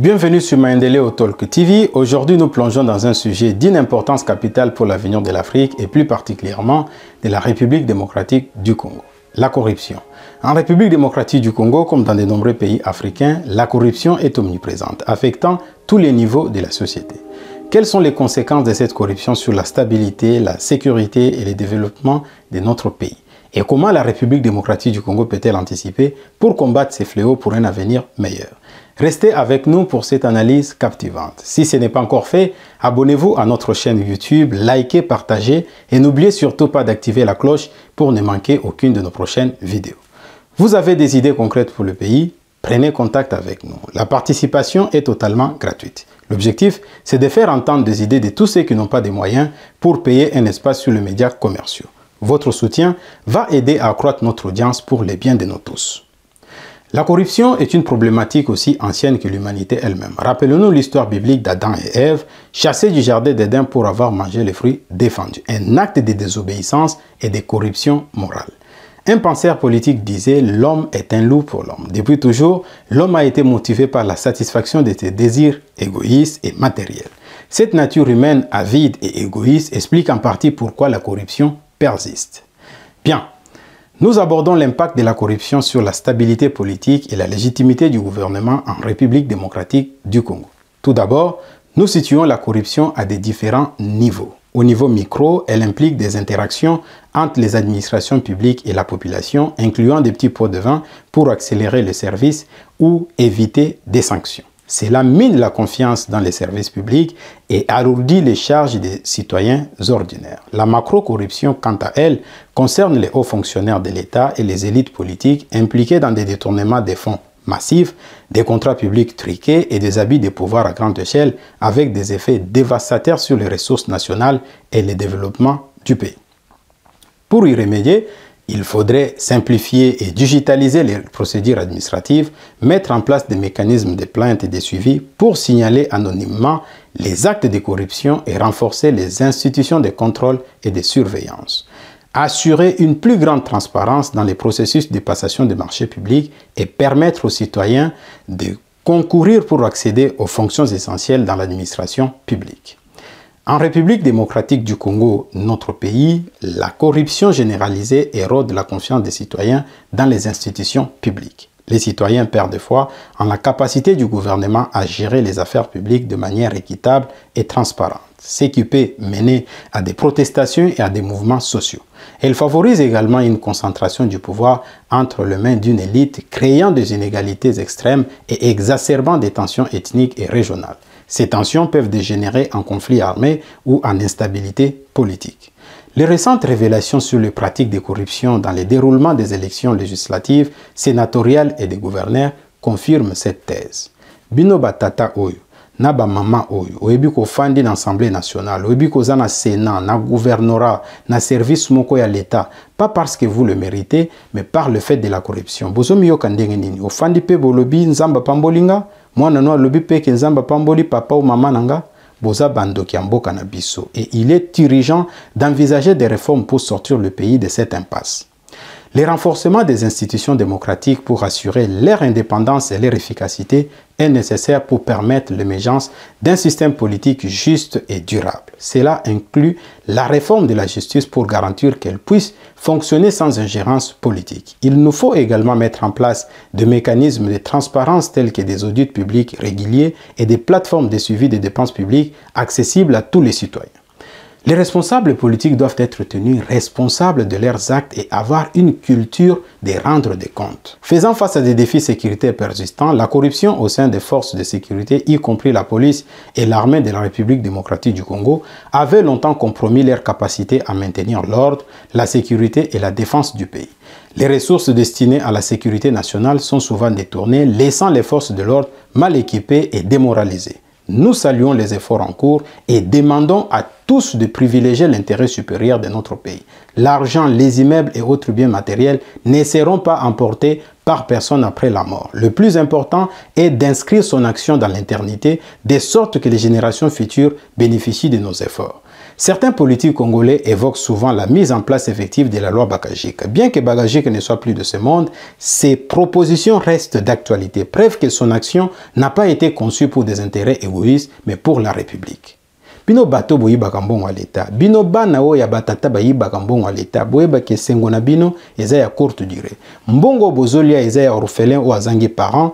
Bienvenue sur Maendeleo Talk TV. Aujourd'hui, nous plongeons dans un sujet d'une importance capitale pour l'avenir de l'Afrique et plus particulièrement de la République démocratique du Congo. La corruption. En République démocratique du Congo, comme dans de nombreux pays africains, la corruption est omniprésente, affectant tous les niveaux de la société. Quelles sont les conséquences de cette corruption sur la stabilité, la sécurité et le développement de notre pays? Et comment la République démocratique du Congo peut-elle anticiper pour combattre ces fléaux pour un avenir meilleur? Restez avec nous pour cette analyse captivante. Si ce n'est pas encore fait, abonnez-vous à notre chaîne YouTube, likez, partagez et n'oubliez surtout pas d'activer la cloche pour ne manquer aucune de nos prochaines vidéos. Vous avez des idées concrètes pour le pays? Prenez contact avec nous. La participation est totalement gratuite. L'objectif, c'est de faire entendre des idées de tous ceux qui n'ont pas de moyens pour payer un espace sur les médias commerciaux. Votre soutien va aider à accroître notre audience pour le bien de nous tous. La corruption est une problématique aussi ancienne que l'humanité elle-même. Rappelons-nous l'histoire biblique d'Adam et Ève, chassés du jardin d'Éden pour avoir mangé les fruits défendus. Un acte de désobéissance et de corruption morale. Un penseur politique disait « L'homme est un loup pour l'homme ». Depuis toujours, l'homme a été motivé par la satisfaction de ses désirs égoïstes et matériels. Cette nature humaine avide et égoïste explique en partie pourquoi la corruption persiste. Bien. Nous abordons l'impact de la corruption sur la stabilité politique et la légitimité du gouvernement en République démocratique du Congo. Tout d'abord, nous situons la corruption à des différents niveaux. Au niveau micro, elle implique des interactions entre les administrations publiques et la population, incluant des petits pots de vin pour accélérer les services ou éviter des sanctions. Cela mine la confiance dans les services publics et alourdit les charges des citoyens ordinaires. La macro-corruption, quant à elle, concerne les hauts fonctionnaires de l'État et les élites politiques impliquées dans des détournements des fonds massifs, des contrats publics truqués et des abus de pouvoir à grande échelle avec des effets dévastateurs sur les ressources nationales et le développement du pays. Pour y remédier, il faudrait simplifier et digitaliser les procédures administratives, mettre en place des mécanismes de plainte et de suivi pour signaler anonymement les actes de corruption et renforcer les institutions de contrôle et de surveillance. Assurer une plus grande transparence dans les processus de passation des marchés publics et permettre aux citoyens de concourir pour accéder aux fonctions essentielles dans l'administration publique. En République démocratique du Congo, notre pays, la corruption généralisée érode la confiance des citoyens dans les institutions publiques. Les citoyens perdent foi en la capacité du gouvernement à gérer les affaires publiques de manière équitable et transparente, ce qui peut mener à des protestations et à des mouvements sociaux. Elle favorise également une concentration du pouvoir entre les mains d'une élite, créant des inégalités extrêmes et exacerbant des tensions ethniques et régionales. Ces tensions peuvent dégénérer en conflits armés ou en instabilité politique. Les récentes révélations sur les pratiques de corruption dans le déroulement des élections législatives, sénatoriales et des gouverneurs confirment cette thèse. Bino batata oyo, na ba mama oyo, oyebi ko fandi na Assemblée nationale, oyebi ko za na Sénat, na gouvernorat, na service moko ya l'État, pas parce que vous le méritez, mais par le fait de la corruption. Bozomi yo kandenge nini, ofandi pe bolobi nzamba pambolinga, mwana no alobi pe ke nzamba pamboli papa ou maman nanga, boza bandoki mboka na biso. Et il est urgent d'envisager des réformes pour sortir le pays de cette impasse. Le renforcement des institutions démocratiques pour assurer leur indépendance et leur efficacité est nécessaire pour permettre l'émergence d'un système politique juste et durable. Cela inclut la réforme de la justice pour garantir qu'elle puisse fonctionner sans ingérence politique. Il nous faut également mettre en place des mécanismes de transparence tels que des audits publics réguliers et des plateformes de suivi des dépenses publiques accessibles à tous les citoyens. Les responsables politiques doivent être tenus responsables de leurs actes et avoir une culture de rendre des comptes. Faisant face à des défis sécuritaires persistants, la corruption au sein des forces de sécurité, y compris la police et l'armée de la République démocratique du Congo, avait longtemps compromis leur capacité à maintenir l'ordre, la sécurité et la défense du pays. Les ressources destinées à la sécurité nationale sont souvent détournées, laissant les forces de l'ordre mal équipées et démoralisées. Nous saluons les efforts en cours et demandons à tous de privilégier l'intérêt supérieur de notre pays. L'argent, les immeubles et autres biens matériels ne seront pas emportés par personne après la mort. Le plus important est d'inscrire son action dans l'éternité, de sorte que les générations futures bénéficient de nos efforts. Certains politiques congolais évoquent souvent la mise en place effective de la loi Bakajika. Bien que Bakajika ne soit plus de ce monde, ses propositions restent d'actualité, preuve que son action n'a pas été conçue pour des intérêts égoïstes, mais pour la République. Bino bato boyibaka mbongo ya leta, bino bana oyo ya batata bayibaka mbongo ya leta, boyebaka esengo na bino eza ya courte durée. Mbongo bozolia eza ya orphelin ou azangi parent,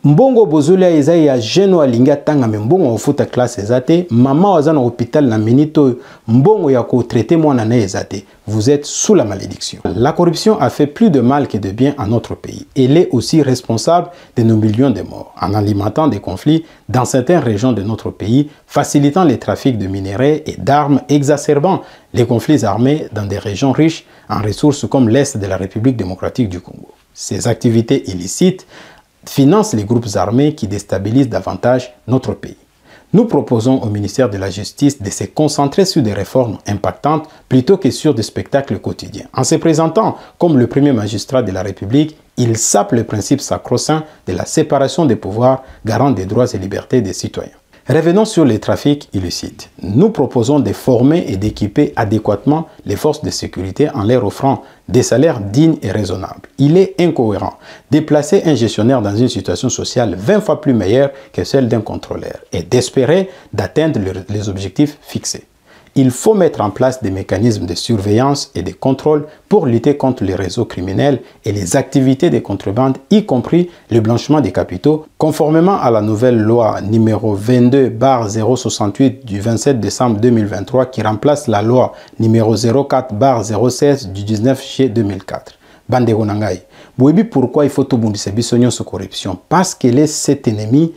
mbongo bozolia eza ya jeune ou alinga tanga me mbongo ofuta classe eza te, mama waza na hôpital na minito mbongo ya ko traiter mwana na eza te. Vous êtes sous la malédiction. La corruption a fait plus de mal que de bien à notre pays. Elle est aussi responsable de nos millions de morts, en alimentant des conflits dans certaines régions de notre pays, facilitant les trafics de minerais et d'armes, exacerbant les conflits armés dans des régions riches en ressources comme l'Est de la République démocratique du Congo. Ces activités illicites financent les groupes armés qui déstabilisent davantage notre pays. Nous proposons au ministère de la Justice de se concentrer sur des réformes impactantes plutôt que sur des spectacles quotidiens. En se présentant comme le premier magistrat de la République, il sape le principe sacro-saint de la séparation des pouvoirs, garant des droits et libertés des citoyens. Revenons sur les trafics illicites. Nous proposons de former et d'équiper adéquatement les forces de sécurité en leur offrant des salaires dignes et raisonnables. Il est incohérent de placer un gestionnaire dans une situation sociale 20 fois plus meilleure que celle d'un contrôleur et d'espérer d'atteindre les objectifs fixés. Il faut mettre en place des mécanismes de surveillance et de contrôle pour lutter contre les réseaux criminels et les activités de contrebande, y compris le blanchiment des capitaux, conformément à la nouvelle loi numéro 22/068 du 27 décembre 2023 qui remplace la loi numéro 04/016 du 19 juillet 2004. Bande Gonangai, Bouébi, pourquoi il faut tout bondisser sur corruption? Parce qu'elle est cet ennemi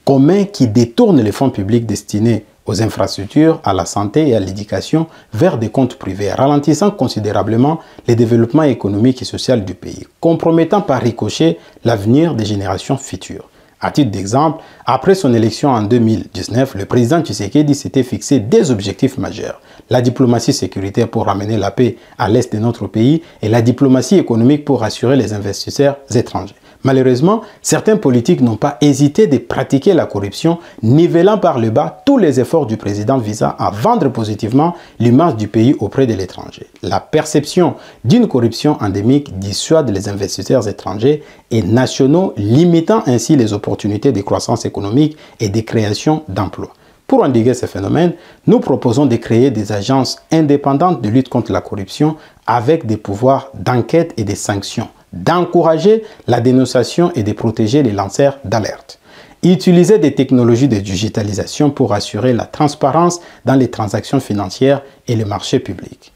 commun qui détourne les fonds publics destinés aux infrastructures, à la santé et à l'éducation vers des comptes privés, ralentissant considérablement le développement économique et social du pays, compromettant par ricochet l'avenir des générations futures. À titre d'exemple, après son élection en 2019, le président Tshisekedi s'était fixé des objectifs majeurs. La diplomatie sécuritaire pour ramener la paix à l'est de notre pays et la diplomatie économique pour assurer les investisseurs étrangers. Malheureusement, certains politiques n'ont pas hésité de pratiquer la corruption, nivellant par le bas tous les efforts du président visant à vendre positivement l'image du pays auprès de l'étranger. La perception d'une corruption endémique dissuade les investisseurs étrangers et nationaux, limitant ainsi les opportunités de croissance économique et de création d'emplois. Pour endiguer ce phénomène, nous proposons de créer des agences indépendantes de lutte contre la corruption avec des pouvoirs d'enquête et des sanctions, d'encourager la dénonciation et de protéger les lanceurs d'alerte. Utiliser des technologies de digitalisation pour assurer la transparence dans les transactions financières et les marchés publics.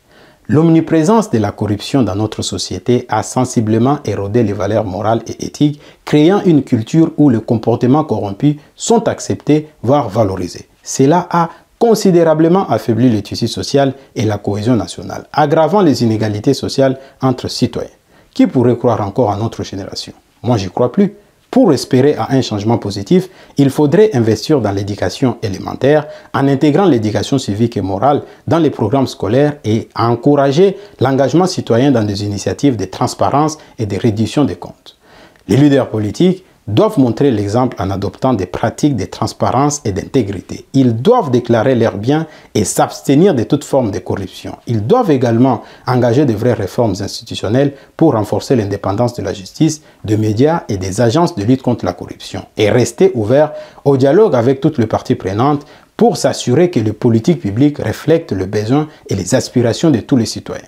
L'omniprésence de la corruption dans notre société a sensiblement érodé les valeurs morales et éthiques, créant une culture où les comportements corrompus sont acceptés, voire valorisés. Cela a considérablement affaibli le tissu social et la cohésion nationale, aggravant les inégalités sociales entre citoyens. Qui pourrait croire encore à notre génération? Moi, j'y crois plus. Pour espérer à un changement positif, il faudrait investir dans l'éducation élémentaire en intégrant l'éducation civique et morale dans les programmes scolaires et encourager l'engagement citoyen dans des initiatives de transparence et de réduction des comptes. Les leaders politiques doivent montrer l'exemple en adoptant des pratiques de transparence et d'intégrité. Ils doivent déclarer leurs biens et s'abstenir de toute forme de corruption. Ils doivent également engager de vraies réformes institutionnelles pour renforcer l'indépendance de la justice, des médias et des agences de lutte contre la corruption et rester ouverts au dialogue avec toutes les parties prenantes pour s'assurer que les politiques publiques reflètent les besoins et les aspirations de tous les citoyens.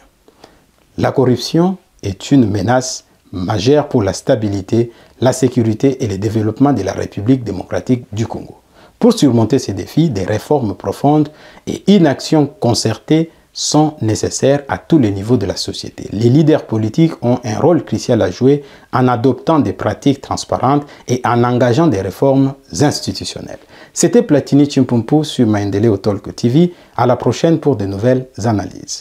La corruption est une menace majeure pour la stabilité, la sécurité et le développement de la République démocratique du Congo. Pour surmonter ces défis, des réformes profondes et une action concertée sont nécessaires à tous les niveaux de la société. Les leaders politiques ont un rôle crucial à jouer en adoptant des pratiques transparentes et en engageant des réformes institutionnelles. C'était Platini Chimpumpu sur Maendeleo Talk TV. À la prochaine pour de nouvelles analyses.